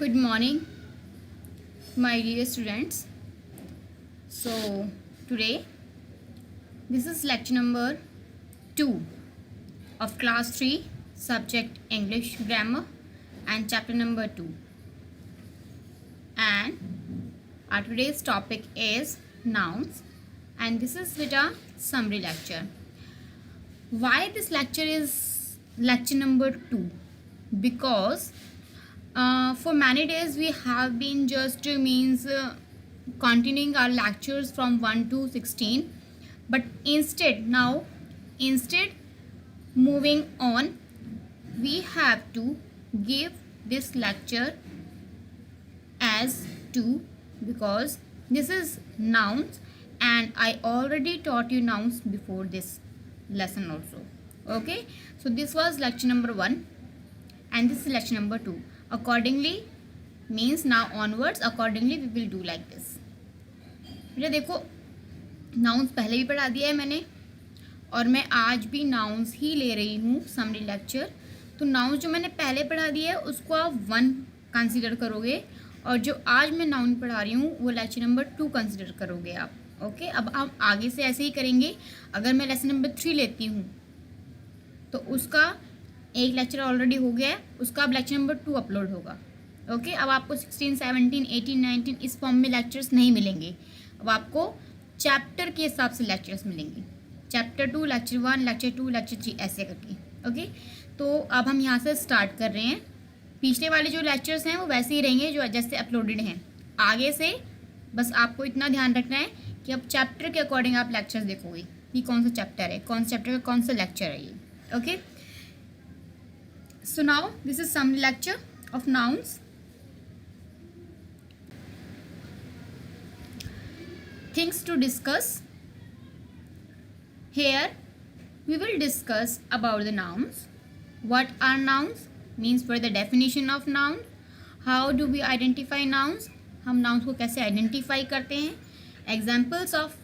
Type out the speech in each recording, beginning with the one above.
Good morning, my dear students. So, today this is lecture number 2 of class 3, subject English grammar, and chapter number 2. And our today's topic is nouns, and this is with a summary lecture. Why this lecture is lecture number 2? Because for many days we have been just continuing our lectures from 1 to 16, but instead moving on, we have to give this lecture as 2 because this is nouns, and I already taught you nouns before this lesson also. Okay, so this was lecture number 1 and this is lecture number 2. Accordingly means now onwards accordingly we will do like this. बेटा देखो, nouns पहले भी पढ़ा दिया है मैंने और मैं आज भी नाउन्स ही ले रही हूँ समरी लेक्चर. तो नाउन्स जो मैंने पहले पढ़ा दिया है उसको आप 1 कंसीडर करोगे और जो आज मैं नाउन पढ़ा रही हूँ वो लेक्चर नंबर 2 कंसीडर करोगे आप. ओके, अब आप आगे से ऐसे ही करेंगे. अगर मैं लेसन नंबर 3 लेती हूँ तो उसका एक लेक्चर ऑलरेडी हो गया है, उसका अब लेक्चर नंबर 2 अपलोड होगा. ओके, अब आपको 16, 17, 18, 19 इस फॉर्म में लेक्चर्स नहीं मिलेंगे. अब आपको चैप्टर के हिसाब से लेक्चर्स मिलेंगे. चैप्टर 2 लेक्चर 1, लेक्चर 2 लेक्चर 3 ऐसे करके. ओके, तो अब हम यहाँ से स्टार्ट कर रहे हैं. पिछले वाले जो लेक्चर्स हैं वो वैसे ही रहेंगे जो जैसे अपलोडेड हैं. आगे से बस आपको इतना ध्यान रखना है कि अब चैप्टर के अकॉर्डिंग आप लेक्चर्स देखोगे कि कौन सा चैप्टर है, कौन सा चैप्टर का कौन सा लेक्चर है ये. Okay, so now this is some lecture of nouns. Things to discuss. Here we will discuss about the nouns. What are nouns? Means for the definition of noun. How do we identify nouns? हम nouns को कैसे identify करते हैं. Examples of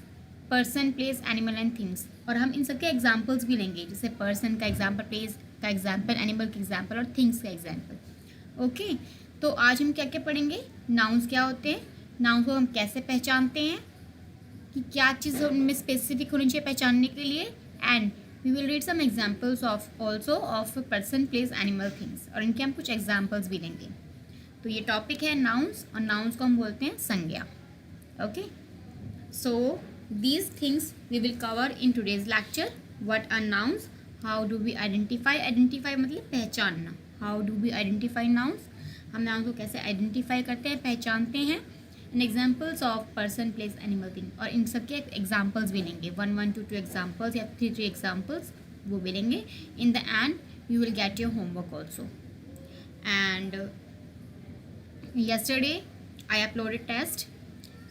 person, place, animal and things. और हम इन सबके examples भी लेंगे, जैसे person का example, place का एग्जाम्पल, एनिमल का एग्जाम्पल और थिंग्स का एग्जाम्पल. ओके, तो आज हम क्या क्या पढ़ेंगे. नाउन्स क्या होते हैं, नाउन्स को हम कैसे पहचानते हैं, कि क्या चीज़ उनमें स्पेसिफिक होनी चाहिए पहचानने के लिए. And we will read some examples of also of person, place, animal, things, और इनके हम कुछ एग्जाम्पल्स भी लेंगे. तो ये टॉपिक है नाउन्स, और नाउन्स को हम बोलते हैं संज्ञा. Okay, so these things we will cover in today's lecture. What are nouns, how do we identify. Identify मतलब पहचानना. How do we identify nouns, हम नाउन्स को कैसे आइडेंटिफाई करते हैं, पहचानते हैं. And examples of person, place, animal, thing, और इन सबके एग्जाम्पल्स भी लेंगे. 1, 2 एग्जाम्पल्स या 3 एग्जाम्पल्स वो भी लेंगे. In the end you will get your homework also. And yesterday I uploaded test,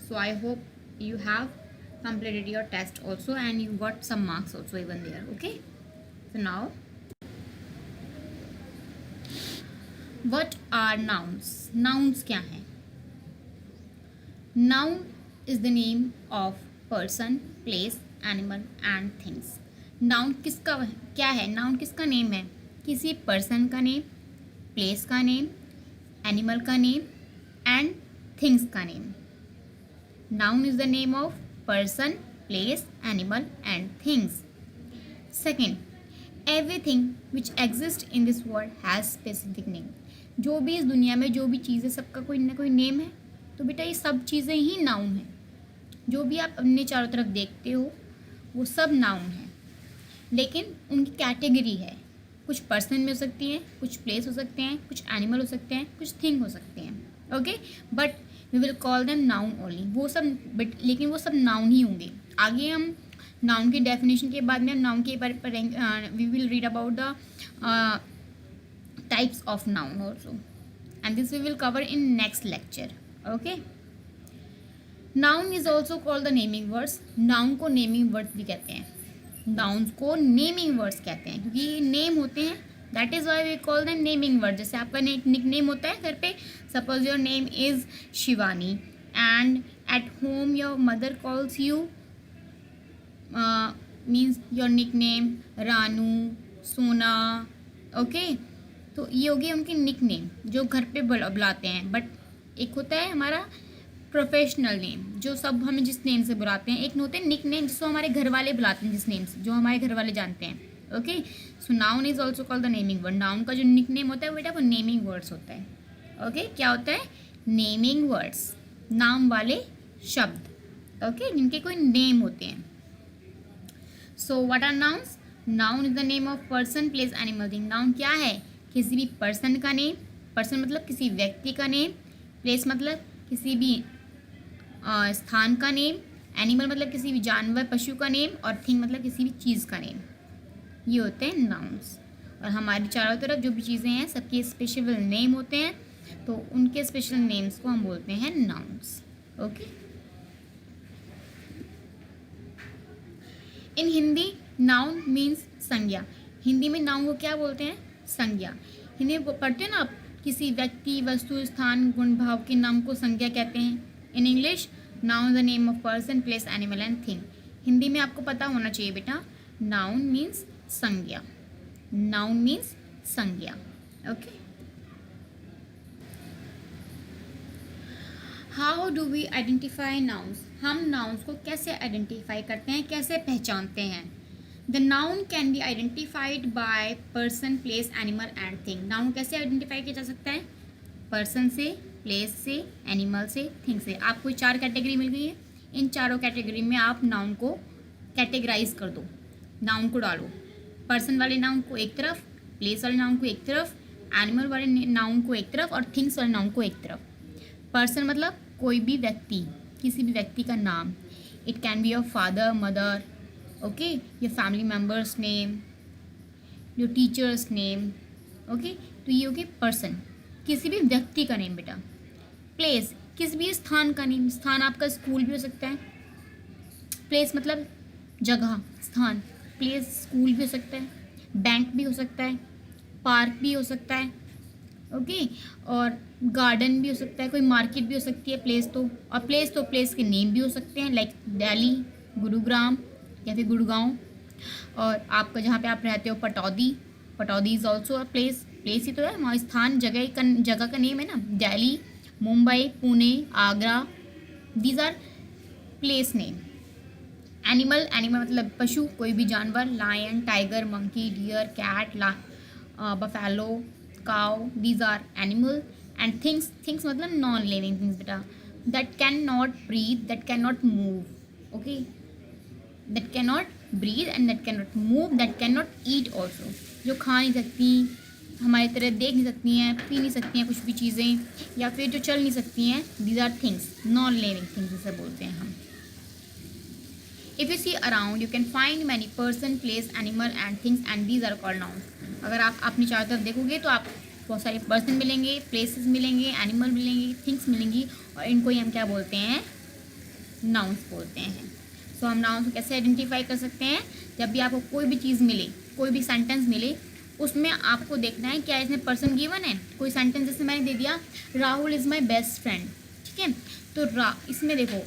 so I hope you have completed your test also and you got some marks also even there. Okay, so now what are nouns. Nouns क्या हैं. Noun is the name of person, place, animal and things. Noun किसका क्या है, noun किसका name है, किसी person का name, place का नेम, एनिमल का नेम एंड थिंग्स का name. Noun is the name of person, place, animal and things. Second, everything which exist in this world has specific name. जो भी इस दुनिया में जो भी चीज़ें, सबका कोई ना कोई नेम है. तो बेटा ये सब चीज़ें ही नाउन हैं. जो भी आप अपने चारों तरफ देखते हो वो सब नाउन हैं, लेकिन उनकी कैटेगरी है. कुछ पर्सन में हो सकती हैं, कुछ प्लेस हो सकते हैं, कुछ एनिमल हो सकते हैं, कुछ थिंग हो सकते हैं. Okay, but we will call them noun only. वो सब लेकिन वो सब नाउन ही होंगे. आगे हम नाउन की डेफिनेशन के बाद में हम नाउन के बारे में we will read about the types of noun also, and this we will cover in next lecture. Okay, noun is also called the naming words. Noun को नेमिंग वर्ड्स भी कहते हैं. नाउन्स को नेमिंग वर्ड्स कहते हैं क्योंकि ये name होते हैं. That is why we call them naming word. जैसे आपका निक नेम होता है घर पे, suppose your name is Shivani and at home your mother calls you means your nickname Ranu, Sona. Okay, तो ये हो गई उनकी निक नेम जो घर पे बुलाते हैं। बट एक होता है हमारा प्रोफेशनल नेम जो सब हमें जिस नेम से बुलाते हैं, एक होते हैं निक नेम जिसको हमारे घर वाले बुलाते हैं जिस नेम से, जो हमारे घर वाले जानते हैं। Okay, so noun is also called the naming word. Noun का जो निक नेम होता है बेटा वो नेमिंग वर्ड्स होता है। ओके, क्या होता है? नेमिंग वर्ड्स, नाम वाले शब्द। ओके, जिनके कोई नेम होते हैं। So what are nouns? Noun is the name of person, place, animal, thing. Noun क्या है? किसी भी पर्सन का नेम, पर्सन मतलब किसी व्यक्ति का नेम, प्लेस मतलब किसी भी स्थान का नेम, एनिमल मतलब किसी भी जानवर पशु का नेम, और थिंग मतलब किसी भी चीज़ का नेम। ये होते हैं नाउन्स। और हमारी चारों तरफ जो भी चीज़ें हैं सबके स्पेशल नेम होते हैं, तो उनके स्पेशल नेम्स को हम बोलते हैं नाउन्स। ओके, इन हिंदी नाउन मीन्स संज्ञा। हिंदी में नाउन को क्या बोलते हैं? संज्ञा। हिंदी में पढ़ते हैं ना आप, किसी व्यक्ति, वस्तु, स्थान, गुण, भाव के नाम को संज्ञा कहते हैं। In English noun the name of person, place, animal and thing. Hindi में आपको पता होना चाहिए बेटा, नाउन मीन्स संज्ञा। नाउन मीन्स संज्ञा। Okay, how do we identify nouns? हम नाउन्स को कैसे आइडेंटिफाई करते हैं, कैसे पहचानते हैं? The noun can be identified by person, place, animal and thing. Noun कैसे आइडेंटिफाई किया जा सकता है? पर्सन से, प्लेस से, एनिमल से, थिंग से। आपको 4 कैटेगरी मिल गई है। इन चारों कैटेगरी में आप नाउन को कैटेगराइज कर दो, नाउन को डालो। पर्सन वाले नाउन को एक तरफ, प्लेस वाले नाउन को एक तरफ, एनिमल वाले नाउन को एक तरफ, और थिंग्स वाले नाउन को एक तरफ। पर्सन मतलब कोई भी व्यक्ति, किसी भी व्यक्ति का नाम। It can be your father, mother, okay, your family members name, your teachers name. Okay, तो ये हो गया पर्सन, किसी भी व्यक्ति का नेम बेटा। प्लेस, किसी भी स्थान का नेम। स्थान आपका स्कूल भी हो सकता है। प्लेस मतलब जगह, स्थान। प्लेस स्कूल भी हो सकता है, बैंक भी हो सकता है, पार्क भी हो सकता है। ओके, और गार्डन भी हो सकता है, कोई मार्केट भी हो सकती है प्लेस तो। और प्लेस तो प्लेस के नेम भी हो सकते हैं, लाइक दिल्ली, गुरुग्राम या फिर गुड़गांव। और आपका जहाँ पे आप रहते हो Pataudi, Pataudi is also a place. Place ही तो है, वहाँ स्थान, जगह का नेम है ना। Delhi, Mumbai, Pune, Agra, these are place name. Animal, animal मतलब पशु, कोई भी जानवर, lion, tiger, monkey, deer, cat, buffalo, cow, these are animal. And things, things मतलब नॉन लिविंग थिंग्स बेटा, that can not breathe, that can not move. Okay, that can not breathe and that can not move, that can not eat also, जो खा नहीं सकती, हमारी तरह देख नहीं सकती हैं, पी नहीं सकती हैं कुछ भी चीज़ें, या फिर जो चल नहीं सकती हैं। These are things, non living things जिसे बोलते हैं हम। If you see around you can find many person, place, animal and things and these are called nouns. अगर आप अपनी चारों तरफ देखोगे तो आप बहुत सारे पर्सन मिलेंगे, प्लेसेस मिलेंगे, एनिमल मिलेंगे, थिंग्स मिलेंगी, और इनको ही हम क्या बोलते हैं? नाउन्स बोलते हैं। सो हम नाउन्स को कैसे आइडेंटिफाई कर सकते हैं? जब भी आपको कोई भी चीज़ मिले, कोई भी सेंटेंस मिले, उसमें आपको देखना है क्या इसमें पर्सन गिवन है। कोई सेंटेंस जैसे मैंने दे दिया, Rahul is my best friend, ठीक है, तो इसमें देखो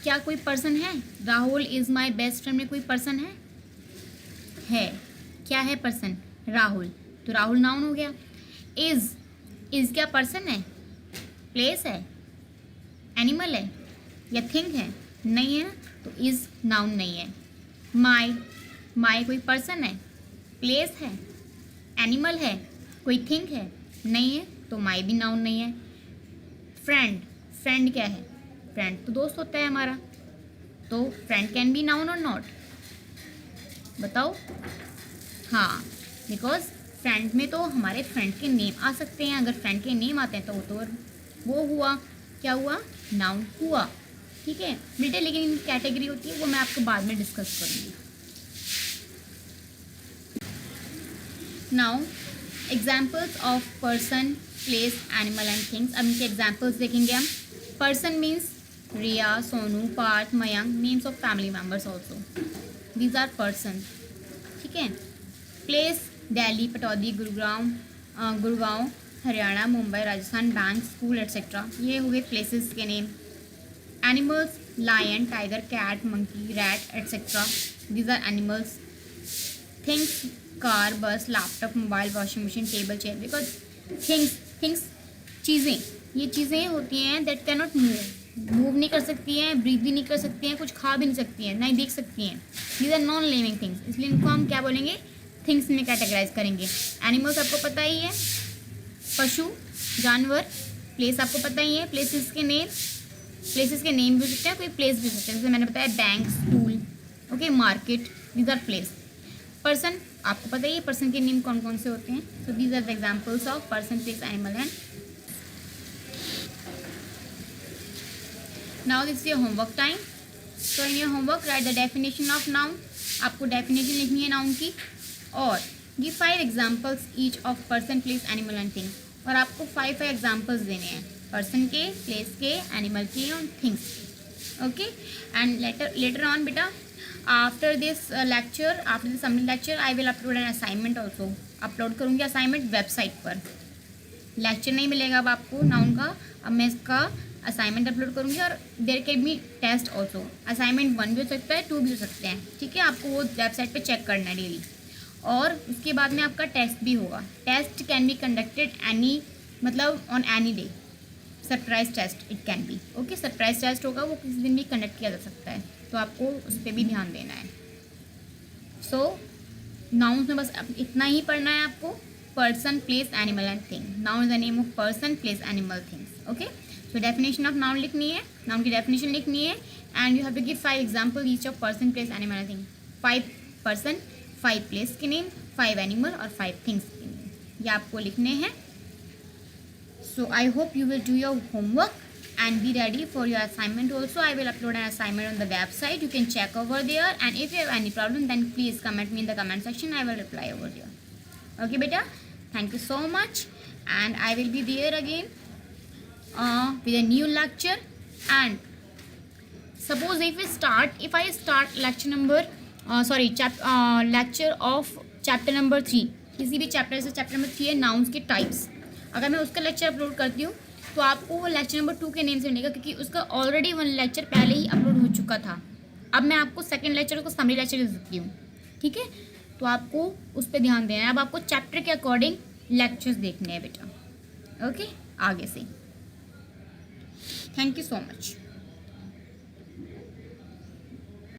क्या कोई पर्सन है? Rahul is my best friend में कोई पर्सन है? क्या है पर्सन? राहुल, तो राहुल नाउन हो गया। इज़ क्या पर्सन है? प्लेस है? एनिमल है या थिंग है? नहीं है ना, तो इज़ नाउन नहीं है। माई कोई पर्सन है, प्लेस है, एनिमल है, कोई थिंग है? नहीं है, तो माई भी नाउन नहीं है। फ्रेंड क्या है? फ्रेंड तो दोस्त होता है हमारा, तो फ्रेंड कैन बी नाउन और नॉट? बताओ। हाँ, बिकॉज फ्रेंड में तो हमारे फ्रेंड के नेम आ सकते हैं। अगर फ्रेंड के नेम आते हैं तो वो हुआ, क्या हुआ? नाउन हुआ, ठीक है बेटे। लेकिन इनकी कैटेगरी होती है, वो मैं आपको बाद में डिस्कस करूँगी। Now examples of person, place, animal and things. अब इनके एग्जाम्पल्स देखेंगे हम। Person means Riya, Sonu, Parth, Mayank, names of family members also, these are person, ठीक है। Place Delhi, Pataudi, Gurgaon, Haryana, Mumbai, Rajasthan, bank, school etcetera, ये हो गए प्लेसेस के name. Animals lion, tiger, cat, monkey, rat etcetera, these are animals. Things car, bus, laptop, mobile, washing machine, table, chair, because things चीज़ें, ये चीज़ें होती हैं दैट कैन नॉट मूव नहीं कर सकती हैं, ब्रीथ भी नहीं कर सकती हैं, कुछ खा भी नहीं सकती हैं, नहीं देख सकती हैं, these are non living things, इसलिए इनको हम क्या बोलेंगे, थिंग्स में कैटेगराइज करेंगे। एनिमल्स आपको पता ही है, पशु, जानवर, प्लेस आपको पता ही है, प्लेसेस के नेम भी हो सकते हैं, कोई प्लेस भी हो सकते हैं, जैसे मैंने बताया bank, school, okay, market, these are place. Person आपको पता ही है, पर्सन के नेम कौन कौन से होते हैं, so these are the examples of person, place, animal and. Now this is your homework time. So in your homework write the definition of noun, आपको डेफिनेशन लिखनी है नाउन की, और give 5 examples each of person, place, animal and thing, और आपको 5 examples देने हैं person के, प्लेस के, एनिमल के और थिंग्स के, ओके। एंड लेटर ऑन बेटा, after this lecture, after this submit lecture, I will upload an assignment also, upload करूँगी असाइनमेंट वेबसाइट पर। लेक्चर नहीं मिलेगा अब आपको नाउन का, अब मैं इसका असाइनमेंट अपलोड करूँगी, और there can be test also, assignment 1 भी हो सकता है, 2 भी हो सकते हैं, ठीक है, आपको वो वेबसाइट पे चेक करना है डेली, और उसके बाद में आपका टेस्ट भी होगा। Test can be conducted any, मतलब on any day, surprise test it can be, okay, surprise test होगा, वो किसी दिन भी कंडक्ट किया जा सकता है, तो आपको उस पर भी ध्यान देना है। सो नाउन्स में बस इतना ही पढ़ना है आपको, person, place, animal and thing. Noun is the name of person, place, animal, things, okay. So definition of noun लिखनी है, नाउन की डेफिनेशन लिखनी है, and you have to give 5 example each of person, place, animal and thing. 5 person, 5 place के name, 5 animal और 5 things के name, ये आपको लिखने हैं। So I hope you will do your homework and be ready for your assignment also. I will upload an assignment on the website. You can check over there, and if you have any problem then please comment me in the comment section. I will reply over there. Okay beta, thank you so much, and I will be there again with a new lecture. And suppose if I start lecture number lecture of chapter number 3, किसी भी chapter से chapter number 3 है nouns के types, अगर मैं उसका lecture upload करती हूँ तो आपको वो लेक्चर नंबर 2 के नेम से मिलेगा, क्योंकि उसका ऑलरेडी 1 लेक्चर पहले ही अपलोड हो चुका था। अब मैं आपको सेकंड लेक्चर को समरी लेक्चर दे सकती हूँ, ठीक है, तो आपको उस पर ध्यान देना है। अब आपको चैप्टर के अकॉर्डिंग लेक्चर्स देखने हैं बेटा, ओके, आगे से। Thank you so much.